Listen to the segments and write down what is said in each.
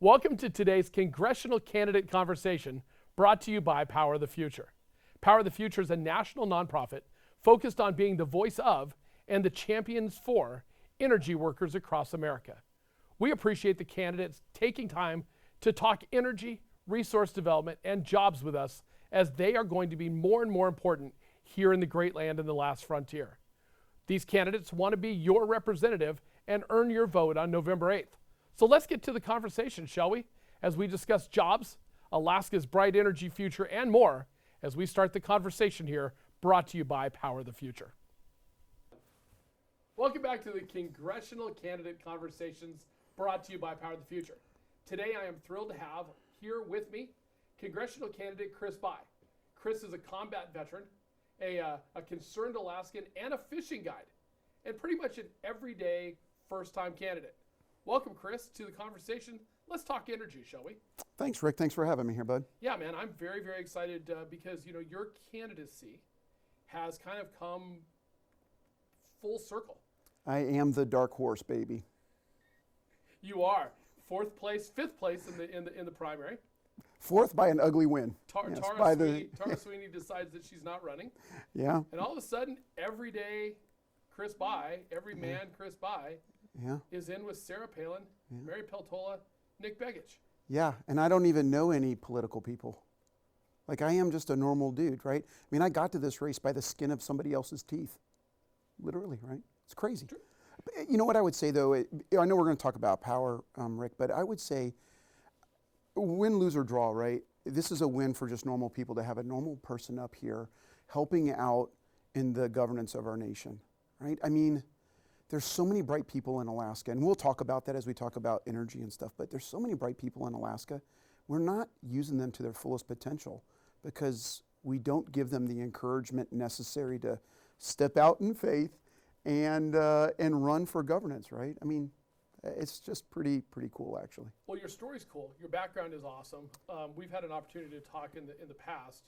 Welcome to today's congressional candidate conversation brought to you by Power the Future. Power the Future is a national nonprofit focused on being the voice of and the champions for energy workers across America. We appreciate the candidates taking time to talk energy, resource development, and jobs with us, as they are going to be more and more important here in the great land in the last frontier. These candidates want to be your representative and earn your vote on November 8th. So let's get to the conversation, shall we? As we discuss jobs, Alaska's bright energy future, and more, as we start the conversation here, brought to you by Power the Future. Welcome back to the Congressional Candidate Conversations brought to you by Power the Future. Today I am thrilled to have here with me Congressional Candidate Chris By. Chris is a combat veteran, a concerned Alaskan, and a fishing guide, and pretty much an everyday first-time candidate. Welcome, Chris, to the conversation. Let's talk energy, shall we? Thanks, Rick. Thanks for having me here, bud. Yeah, man, I'm very, very excited because, your candidacy has kind of come full circle. I am the dark horse, baby. You are fifth place in the primary. Fourth by an ugly win. Tara Sweeney decides that she's not running. Yeah. And all of a sudden, every day, Chris By, every man Chris By, is in with Sarah Palin, Mary Peltola, Nick Begich. Yeah, and I don't even know any political people. Like, I am just a normal dude, right? I mean, I got to this race by the skin of somebody else's teeth. Literally, right? It's crazy. True. You know what I would say, though? I know we're going to talk about power, Rick, but I would say win, lose, or draw, right? This is a win for just normal people to have a normal person up here helping out in the governance of our nation, right? I mean, there's so many bright people in Alaska, and we'll talk about that as we talk about energy and stuff, but there's so many bright people in Alaska. We're not using them to their fullest potential because we don't give them the encouragement necessary to step out in faith and run for governance, right? I mean, it's just pretty cool, actually. Well, your story's cool. Your background is awesome. We've had an opportunity to talk in the past.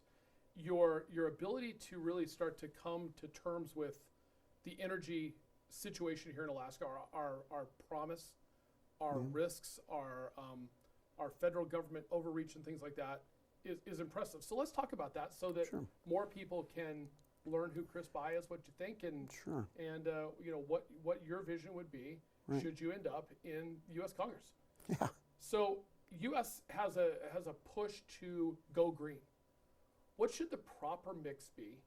Your ability to really start to come to terms with the energy situation here in Alaska, our promise, our risks, our federal government overreach and things like that is impressive. So let's talk about that so that more people can learn who Chris By is, what you think, and what your vision would be should you end up in U.S. Congress. Yeah. So U.S. has a push to go green. What should the proper mix be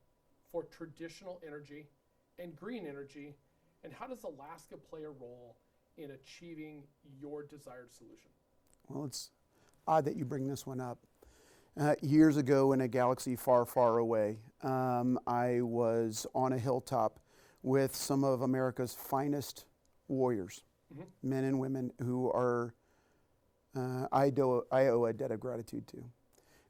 for traditional energy and green energy? And how does Alaska play a role in achieving your desired solution? Well, it's odd that you bring this one up. Years ago in a galaxy far, far away, I was on a hilltop with some of America's finest warriors, men and women who are I owe a debt of gratitude to.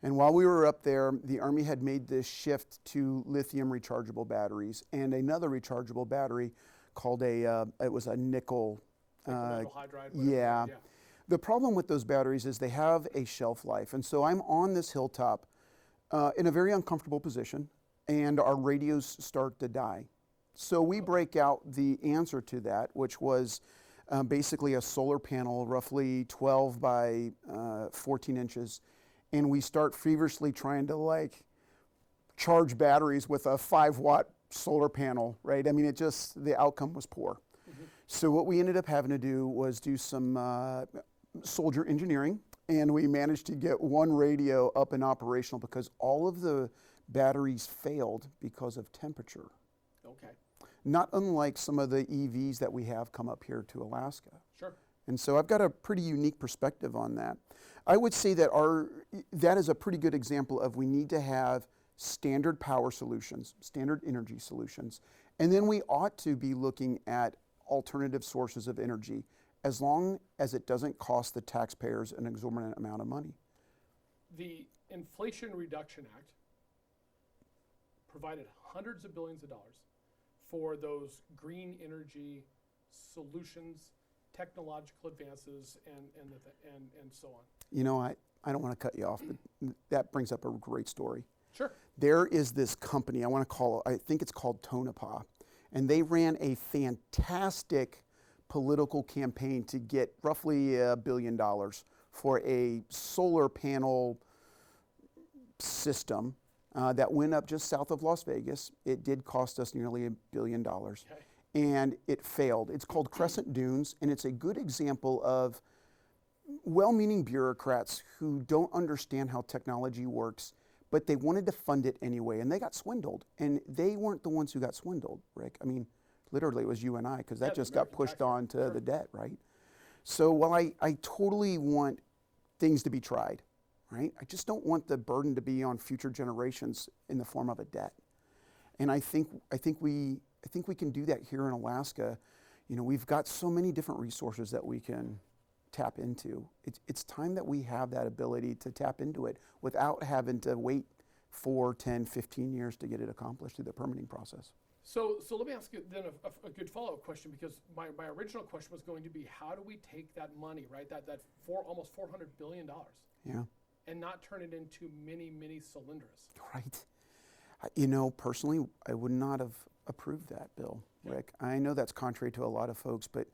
And while we were up there, the Army had made this shift to lithium rechargeable batteries and another rechargeable battery called it was a nickel. Metal hydride. Yeah. The problem with those batteries is they have a shelf life. And so I'm on this hilltop in a very uncomfortable position, and our radios start to die. So we break out the answer to that, which was basically a solar panel, roughly 12 by 14 inches. And we start feverishly trying to charge batteries with a 5-watt solar panel, right? I mean, the outcome was poor. So what we ended up having to do was do some soldier engineering, and we managed to get one radio up and operational because all of the batteries failed because of temperature. Okay. Not unlike some of the EVs that we have come up here to Alaska. Sure. And so I've got a pretty unique perspective on that. I would say that that is a pretty good example of we need to have standard power solutions, standard energy solutions, and then we ought to be looking at alternative sources of energy as long as it doesn't cost the taxpayers an exorbitant amount of money. The Inflation Reduction Act provided hundreds of billions of dollars for those green energy solutions, technological advances, and so on. You know, I don't want to cut you off, but that brings up a great story. Sure. There is this company, I think it's called Tonopah, and they ran a fantastic political campaign to get roughly $1 billion for a solar panel system that went up just south of Las Vegas. It did cost us nearly $1 billion. Okay. And it failed. It's called Crescent Dunes, and it's a good example of well-meaning bureaucrats who don't understand how technology works, but they wanted to fund it anyway, and they got swindled. And they weren't the ones who got swindled, Rick. I mean, literally it was you and I, because that just got pushed on to the debt, right? So while I totally want things to be tried, right? I just don't want the burden to be on future generations in the form of a debt. And I think we can do that here in Alaska. You know, we've got so many different resources that we can tap into. It's time that we have that ability to tap into it without having to wait 4, 10, 15 years to get it accomplished through the permitting process. So let me ask you then a good follow-up question, because my original question was going to be, how do we take that money, right, that almost $400 billion, Yeah. and not turn it into mini cylinders? Right. You know, personally, I would not have approved that bill, Rick. I know that's contrary to a lot of folks, but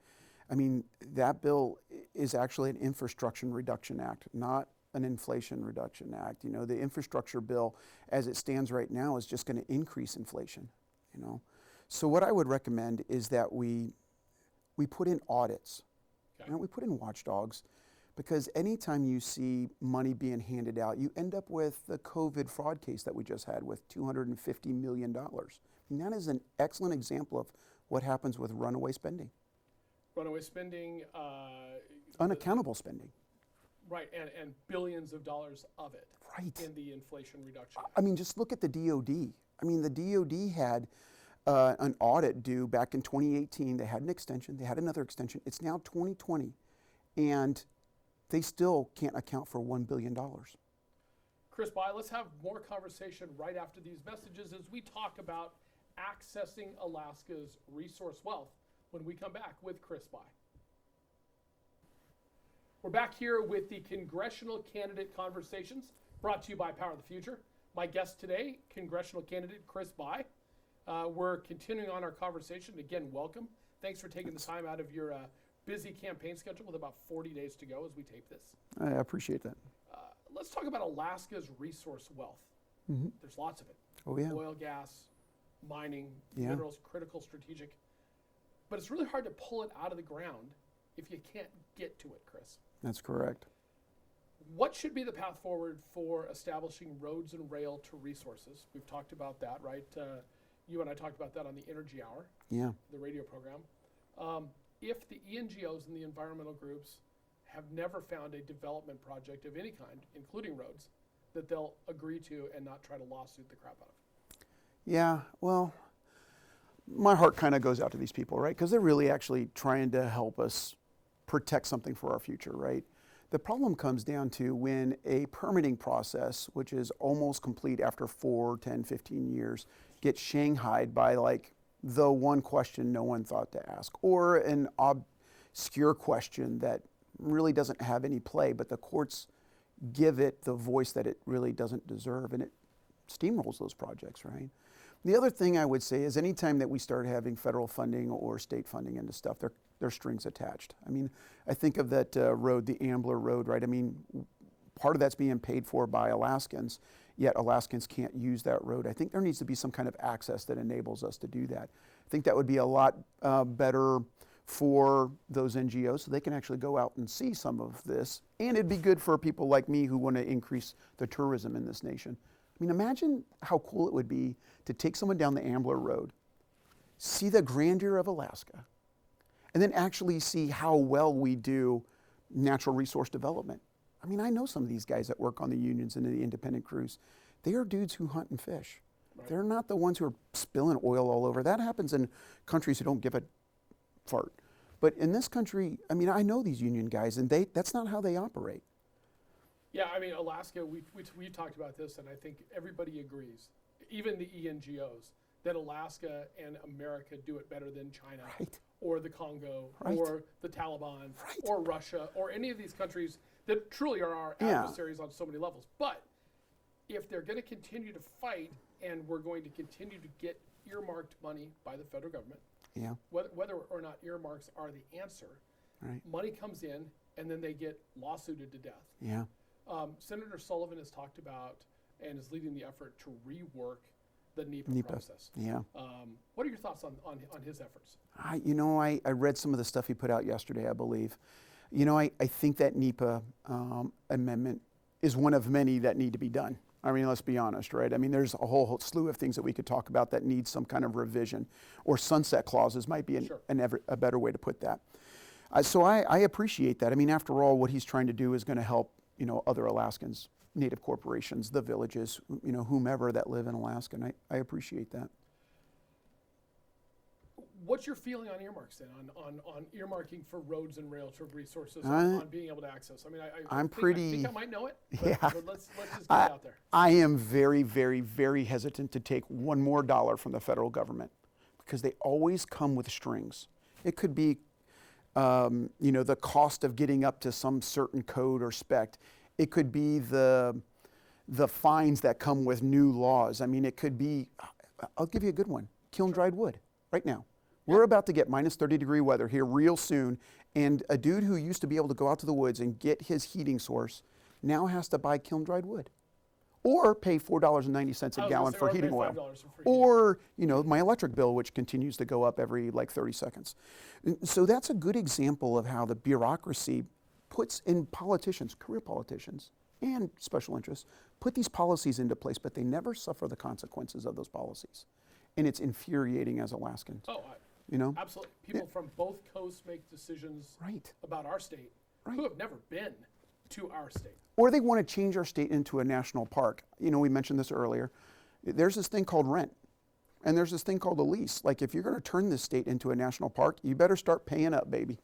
I mean, that bill is actually an Infrastructure Reduction Act, not an Inflation Reduction Act. You know, the infrastructure bill, as it stands right now, is just going to increase inflation, you know. So what I would recommend is that we put in audits, Okay. you know, we put in watchdogs, because anytime you see money being handed out, you end up with the COVID fraud case that we just had with $250 million. And that is an excellent example of what happens with runaway spending. Runaway spending. Unaccountable spending. Right, and billions of dollars of it. Right. In the Inflation Reduction Act. I mean, just look at the DOD. I mean, the DOD had an audit due back in 2018. They had an extension. They had another extension. It's now 2020, and they still can't account for $1 billion. Chris By, let's have more conversation right after these messages as we talk about accessing Alaska's resource wealth when we come back with Chris By. We're back here with the Congressional Candidate Conversations, brought to you by Power of the Future. My guest today, Congressional Candidate Chris By. We're continuing on our conversation. Again, welcome. Thanks for taking the time out of your busy campaign schedule with about 40 days to go as we tape this. I appreciate that. Let's talk about Alaska's resource wealth. Mm-hmm. There's lots of it. Oh, yeah. Oil, gas, mining, Yeah. minerals, critical, strategic. But it's really hard to pull it out of the ground if you can't get to it, Chris. That's correct. What should be the path forward for establishing roads and rail to resources? We've talked about that, right? You and I talked about that on the Energy Hour, Yeah. the radio program. If the ENGOs and the environmental groups have never found a development project of any kind, including roads, that they'll agree to and not try to lawsuit the crap out of. Yeah, well, my heart kind of goes out to these people, right? Because they're really actually trying to help us protect something for our future, right? The problem comes down to when a permitting process, which is almost complete after 4, 10, 15 years, gets shanghaied by like the one question no one thought to ask, or an obscure question that really doesn't have any play, but the courts give it the voice that it really doesn't deserve, and it steamrolls those projects, right? The other thing I would say is anytime that we start having federal funding or state funding into stuff, there are strings attached. I mean, I think of that road, the Ambler Road, right? I mean, part of that's being paid for by Alaskans, yet Alaskans can't use that road. I think there needs to be some kind of access that enables us to do that. I think that would be a lot better for those NGOs so they can actually go out and see some of this. And it'd be good for people like me who want to increase the tourism in this nation. I mean, imagine how cool it would be to take someone down the Ambler Road, see the grandeur of Alaska, and then actually see how well we do natural resource development. I mean, I know some of these guys that work on the unions and the independent crews. They are dudes who hunt and fish. Right. They're not the ones who are spilling oil all over. That happens in countries who don't give a fart. But in this country, I mean, I know these union guys, and that's not how they operate. Yeah, I mean, Alaska, we talked about this, and I think everybody agrees, even the ENGOs, that Alaska and America do it better than China, right, or the Congo, right, or the Taliban, right, or Russia, or any of these countries that truly are our adversaries on so many levels. But if they're going to continue to fight, and we're going to continue to get earmarked money by the federal government, Yeah. Whether or not earmarks are the answer, Right. money comes in and then they get lawsuited to death. Yeah. Senator Sullivan has talked about and is leading the effort to rework the NEPA process. Yeah. What are your thoughts on his efforts? I read some of the stuff he put out yesterday, I believe. I think that NEPA amendment is one of many that need to be done. I mean, let's be honest, right? I mean, there's a whole slew of things that we could talk about that need some kind of revision, or sunset clauses might be Sure. a better way to put that. So I appreciate that. I mean, after all, what he's trying to do is going to help, other Alaskans, native corporations, the villages, whomever that live in Alaska, and I appreciate that. What's your feeling on earmarks then, on earmarking for roads and rail resources, on being able to access? I mean, I think I might know it, but let's just get it out there. I am very, very, very hesitant to take one more dollar from the federal government because they always come with strings. It could be, the cost of getting up to some certain code or spec. It could be the fines that come with new laws. I mean, it could be, I'll give you a good one, kiln-dried wood right now. We're about to get minus 30-degree weather here real soon, and a dude who used to be able to go out to the woods and get his heating source now has to buy kiln-dried wood, or pay $4.90 a gallon for heating oil, or my electric bill, which continues to go up every 30 seconds. So that's a good example of how the bureaucracy puts in politicians, career politicians, and special interests, put these policies into place, but they never suffer the consequences of those policies, and it's infuriating as Alaskans. Absolutely. People from both coasts make decisions about our state who have never been to our state. Or they want to change our state into a national park. We mentioned this earlier. There's this thing called rent, and there's this thing called a lease. Like, if you're going to turn this state into a national park, you better start paying up, baby.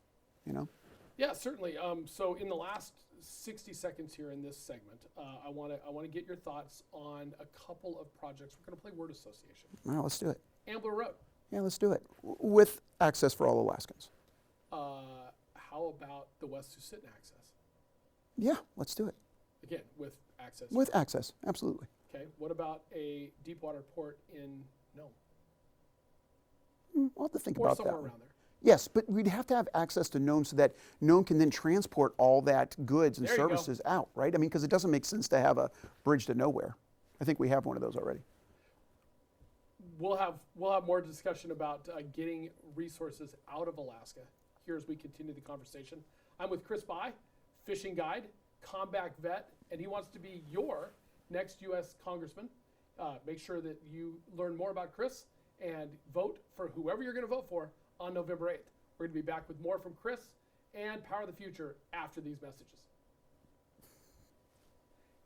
Yeah, certainly. So in the last 60 seconds here in this segment, I want to get your thoughts on a couple of projects. We're going to play word association. Well, let's do it. Ambler Road. Yeah, let's do it. With access for all Alaskans. How about the West Susitin access? Yeah, let's do it. Again, with access. With access, absolutely. Okay. What about a deep water port in Nome? We'll have to think or about somewhere that. around there. Yes, but we'd have to have access to Nome so that Nome can then transport all that goods and services out, right? I mean, because it doesn't make sense to have a bridge to nowhere. I think we have one of those already. We'll have more discussion about getting resources out of Alaska here as we continue the conversation. I'm with Chris By, fishing guide, combat vet, and he wants to be your next U.S. Congressman. Make sure that you learn more about Chris and vote for whoever you're going to vote for on November 8th. We're going to be back with more from Chris and Power of the Future after these messages.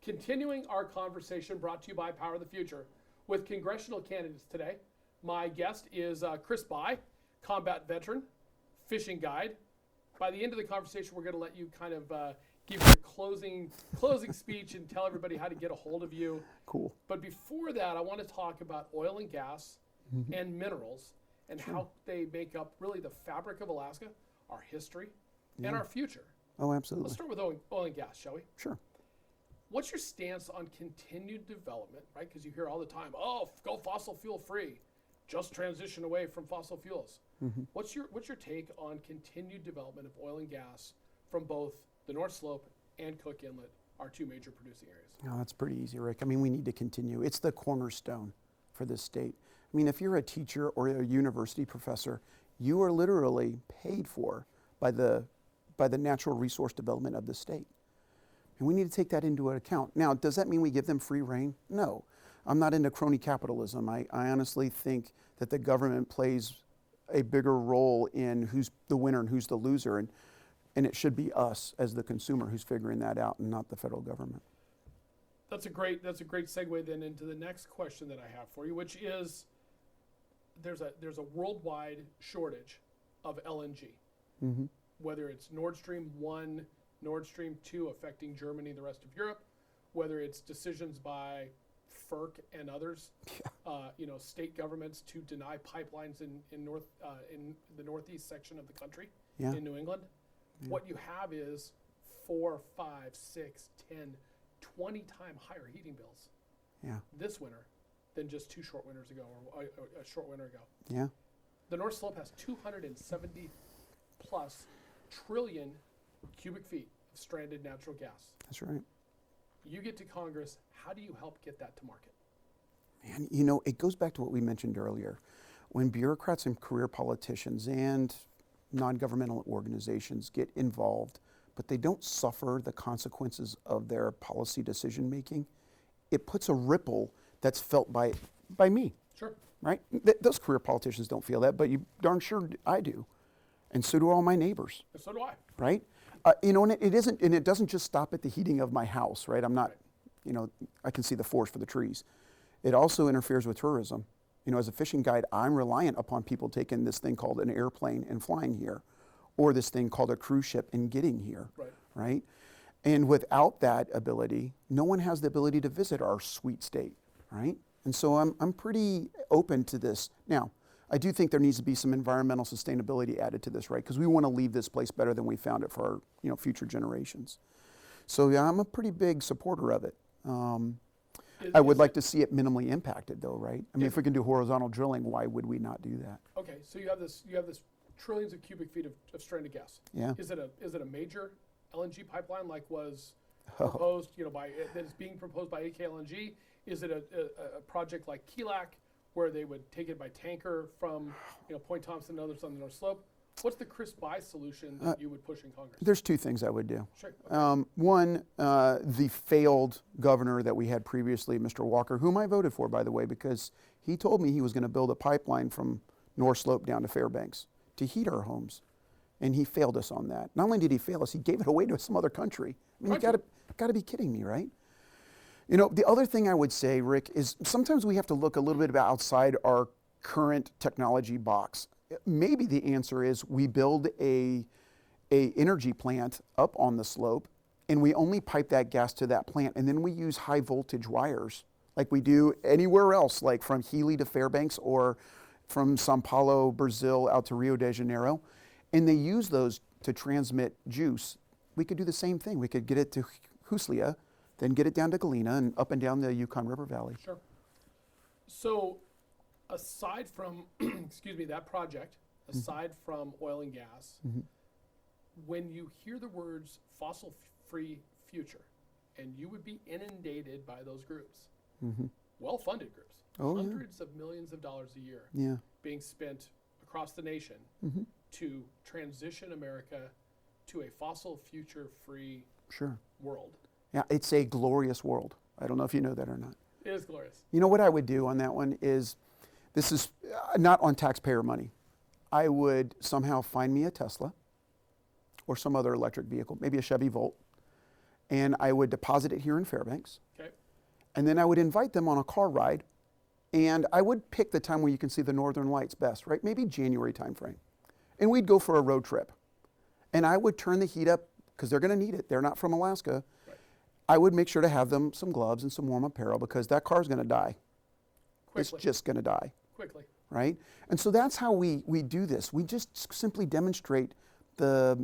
Continuing our conversation brought to you by Power of the Future with congressional candidates today. My guest is Chris By, combat veteran, fishing guide. By the end of the conversation, we're going to let you kind of give your closing speech and tell everybody how to get a hold of you. Cool. But before that, I want to talk about oil and gas and minerals and how they make up really the fabric of Alaska, our history, and our future. Oh, absolutely. Let's start with oil and gas, shall we? Sure. What's your stance on continued development, right? Because you hear all the time, go fossil fuel free, just transition away from fossil fuels. What's your take on continued development of oil and gas from both the North Slope and Cook Inlet, our two major producing areas? Oh, that's pretty easy, Rick. I mean, we need to continue. It's the cornerstone for this state. I mean, if you're a teacher or a university professor, you are literally paid for by the natural resource development of the state. And we need to take that into account. Now, does that mean we give them free rein? No. I'm not into crony capitalism. I honestly think that the government plays a bigger role in who's the winner and who's the loser, and it should be us as the consumer who's figuring that out and not the federal government. That's a great segue then into the next question that I have for you, which is there's a worldwide shortage of LNG. Whether it's Nord Stream 1, Nord Stream 2 affecting Germany and the rest of Europe, whether it's decisions by FERC and others, state governments to deny pipelines in the northeast section of the country, in New England. What you have is 4, 5, 6, 10, 20 times higher heating bills this winter than just 2 short winters ago or a short winter ago. Yeah. The North Slope has 270 plus trillion cubic feet of stranded natural gas. That's right. You get to Congress, how do you help get that to market? Man, you know, it goes back to what we mentioned earlier. When bureaucrats and career politicians and non-governmental organizations get involved, but they don't suffer the consequences of their policy decision making, it puts a ripple that's felt by me, Sure. right? Those career politicians don't feel that, but you darn sure I do. And so do all my neighbors, And so do I. right? You know, and it doesn't just stop at the heating of my house, right? I'm not, you know, I can see the forest for the trees. It also interferes with tourism. You know, as a fishing guide, I'm reliant upon people taking this thing called an airplane and flying here, or this thing called a cruise ship and getting here, right? And without that ability, no one has the ability to visit our sweet state, right? And so I'm pretty open to this. Now, I do think there needs to be some environmental sustainability added to this, right? Because we want to leave this place better than we found it for our, you know, future generations. So yeah, I'm a pretty big supporter of it. I would like to see it minimally impacted, though, right? I mean, if we can do horizontal drilling, why would we not do that? Okay, so you have this trillions of cubic feet of stranded gas. Yeah. Is it a major LNG pipeline like was proposed, you know, that is being proposed by AK LNG? Is it a project like KELAC where they would take it by tanker from, you know, Point Thompson and others on the North Slope? What's the Chris Buy solution that you would push in Congress? There's two things I would do. Sure. Okay. One, the failed governor that we had previously, Mr. Walker, whom I voted for, by the way, because he told me he was going to build a pipeline from North Slope down to Fairbanks to heat our homes. And he failed us on that. Not only did he fail us, he gave it away to some other country. I mean, you got to be kidding me, right? You know, the other thing I would say, Rick, is sometimes we have to look a little bit outside our current technology box. Maybe the answer is we build a energy plant up on the slope and we only pipe that gas to that plant, and then we use high voltage wires like we do anywhere else, like from Healy to Fairbanks or from Sao Paulo, Brazil out to Rio de Janeiro, and they use those to transmit juice. We could do the same thing. We could get it to Huslia, then get it down to Galena and up and down the Yukon River Valley. Sure. So aside from, excuse me, that project, aside from oil and gas, when you hear the words fossil-free future, and you would be inundated by those groups, well-funded groups, hundreds of millions of dollars a year being spent across the nation to transition America to a fossil future-free world. Yeah, it's a glorious world. I don't know if you know that or not. It is glorious. You know what I would do on that one is, this is not on taxpayer money. I would somehow find me a Tesla or some other electric vehicle, maybe a Chevy Volt, and I would deposit it here in Fairbanks. Okay. And then I would invite them on a car ride, and I would pick the time where you can see the northern lights best, right? Maybe January timeframe. And we'd go for a road trip. And I would turn the heat up, because they're going to need it. They're not from Alaska. Right. I would make sure to have them some gloves and some warm apparel, because that car's going to die. Quickly. It's just going to die. Quickly. Right? And so that's how we do this. We just simply demonstrate the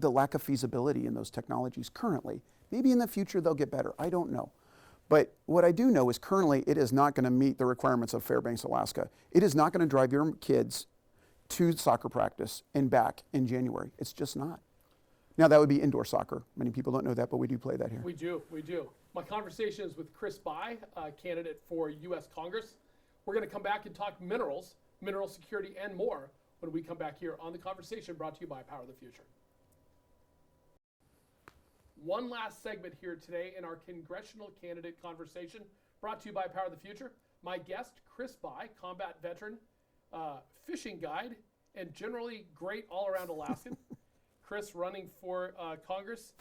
lack of feasibility in those technologies currently. Maybe in the future they'll get better. I don't know. But what I do know is currently it is not going to meet the requirements of Fairbanks, Alaska. It is not going to drive your kids to soccer practice and back in January. It's just not. Now, that would be indoor soccer. Many people don't know that, but we do play that here. We do. My conversation is with Chris Buy, candidate for U.S. Congress. We're going to come back and talk minerals, mineral security, and more when we come back here on The Conversation, brought to you by Power of the Future. One last segment here today in our congressional candidate conversation, brought to you by Power of the Future. My guest, Chris Buy, combat veteran, fishing guide, and generally great all-around Alaskan. Chris running for Congress.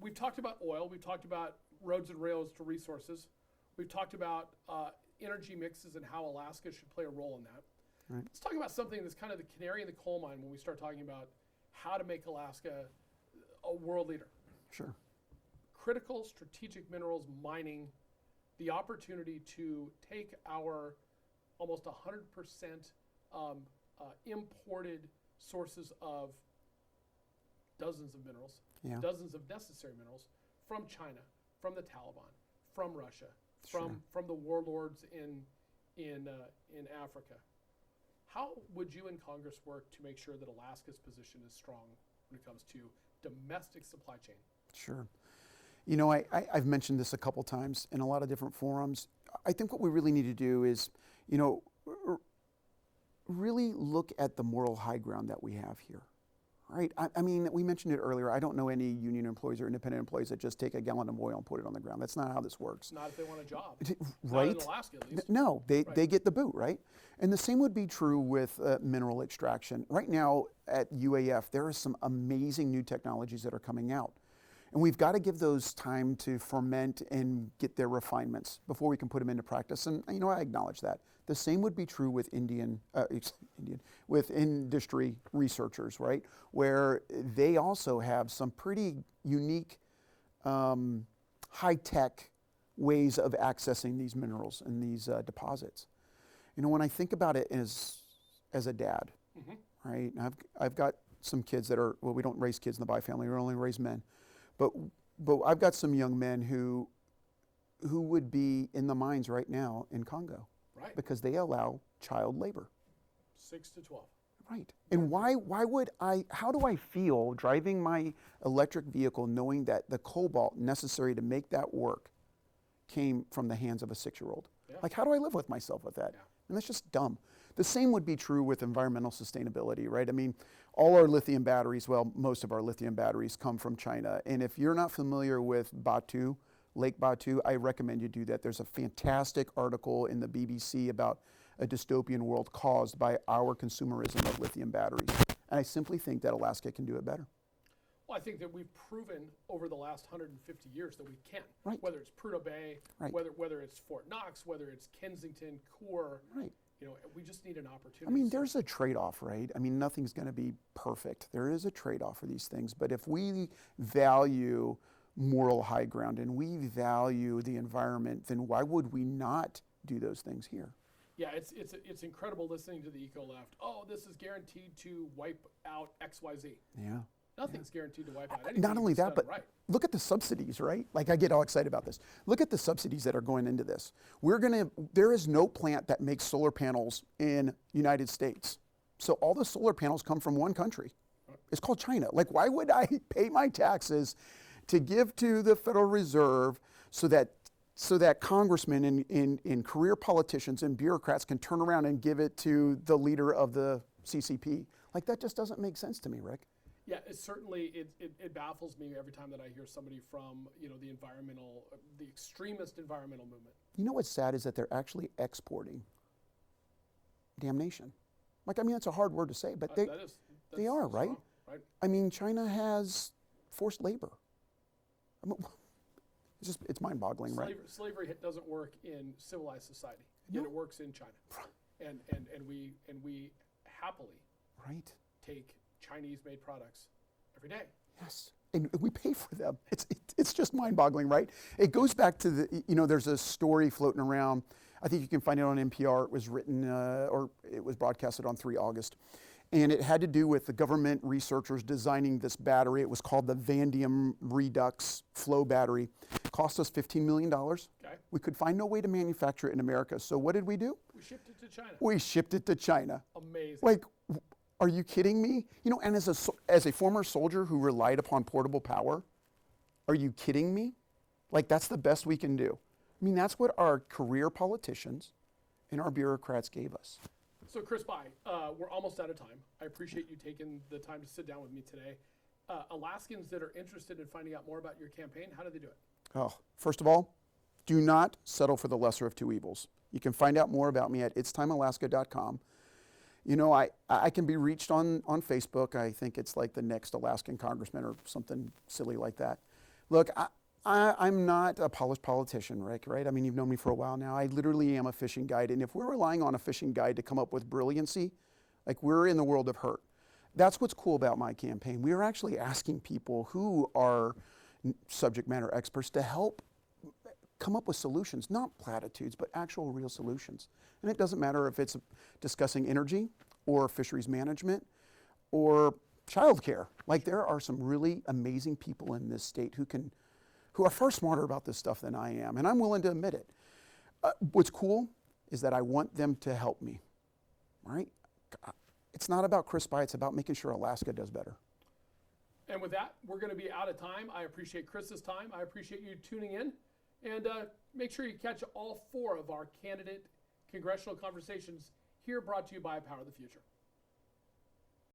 We've talked about oil. We've talked about roads and rails to resources. We've talked about energy mixes and how Alaska should play a role in that. Right. Let's talk about something that's kind of the canary in the coal mine when we start talking about how to make Alaska a world leader. Sure. Critical strategic minerals mining, the opportunity to take our almost 100% imported sources of dozens of minerals, dozens of necessary minerals from China, from the Taliban, from Russia, from the warlords in Africa. How would you in Congress work to make sure that Alaska's position is strong when it comes to domestic supply chain? Sure. You know, I've mentioned this a couple times in a lot of different forums. I think what we really need to do is, you know, really look at the moral high ground that we have here, right? I mean, we mentioned it earlier. I don't know any union employees or independent employees that just take a gallon of oil and put it on the ground. That's not how this works. Not if they want a job. Right? Not in Alaska, at least. No, they get the boot, right? And the same would be true with mineral extraction. Right now at UAF, there are some amazing new technologies that are coming out. And we've got to give those time to ferment and get their refinements before we can put them into practice. And you know, I acknowledge that. The same would be true with with industry researchers, right? Where they also have some pretty unique, high-tech ways of accessing these minerals and these deposits. You know, when I think about it as a dad, right? And I've got some kids that are, well, we don't raise kids in the Bai family, we only raise men. But I've got some young men who would be in the mines right now in Congo, right? Because they allow child labor. 6 to 12. Right. And why would how do I feel driving my electric vehicle knowing that the cobalt necessary to make that work came from the hands of a 6-year-old? Yeah. Like, how do I live with myself with that? Yeah. And that's just dumb. The same would be true with environmental sustainability, right? I mean, all our lithium batteries, well, most of our lithium batteries come from China. And if you're not familiar with Batu, Lake Batu, I recommend you do that. There's a fantastic article in the BBC about a dystopian world caused by our consumerism of lithium batteries. And I simply think that Alaska can do it better. Well, I think that we've proven over the last 150 years that we can. Right. Whether it's Prudhoe Bay, right. whether it's Fort Knox, whether it's Kensington, Coeur. Right. You know, we just need an opportunity. I mean, there's a trade-off, right? I mean, nothing's going to be perfect. There is a trade-off for these things. But if we value moral high ground and we value the environment, then why would we not do those things here? Yeah, it's incredible listening to the eco-left. Oh, this is guaranteed to wipe out XYZ. Yeah. Nothing's guaranteed to wipe out anything. Not only that, but right. Look at the subsidies, right? Like, I get all excited about this. Look at the subsidies that are going into this. There is no plant that makes solar panels in United States. So all the solar panels come from one country. It's called China. Like, why would I pay my taxes to give to the Federal Reserve so that congressmen and career politicians and bureaucrats can turn around and give it to the leader of the CCP? Like, that just doesn't make sense to me, Rick. Yeah, it baffles me every time that I hear somebody from, you know, the extremist environmental movement. You know what's sad is that they're actually exporting damnation. Like, I mean, that's a hard word to say, but they are, right? Wrong, right? I mean, China has forced labor. I mean, it's mind-boggling, right? Slavery doesn't work in civilized society, yet it works in China, and we happily take Chinese-made products every day. Yes, and we pay for them. It's just mind-boggling, right? It goes back to there's a story floating around. I think you can find it on NPR. It was written or it was broadcasted on 3 August. And it had to do with the government researchers designing this battery. It was called the vanadium redox flow battery. It cost us $15 million. Okay. We could find no way to manufacture it in America. So what did we do? We shipped it to China. We shipped it to China. Amazing. Like, are you kidding me? You know, and as a former soldier who relied upon portable power, are you kidding me? Like, that's the best we can do. I mean, that's what our career politicians and our bureaucrats gave us. So, Chris Bai, we're almost out of time. I appreciate you taking the time to sit down with me today. Alaskans that are interested in finding out more about your campaign, how do they do it? Oh, first of all, do not settle for the lesser of two evils. You can find out more about me at itstimealaska.com. You know, I can be reached on Facebook. I think it's like the next Alaskan congressman or something silly like that. Look, I'm not a polished politician, Rick, right? I mean, you've known me for a while now. I literally am a fishing guide. And if we're relying on a fishing guide to come up with brilliancy, like, we're in the world of hurt. That's what's cool about my campaign. We are actually asking people who are subject matter experts to help come up with solutions, not platitudes, but actual real solutions. And it doesn't matter if it's discussing energy or fisheries management or childcare. Like, there are some really amazing people in this state who are far smarter about this stuff than I am, and I'm willing to admit it. What's cool is that I want them to help me, right? it's not about crisp pie, it's about making sure Alaska does better. And with that, we're going to be out of time. I appreciate Chris's time. I appreciate you tuning in. And make sure you catch all 4 of our candidate congressional conversations here, brought to you by Power of the Future.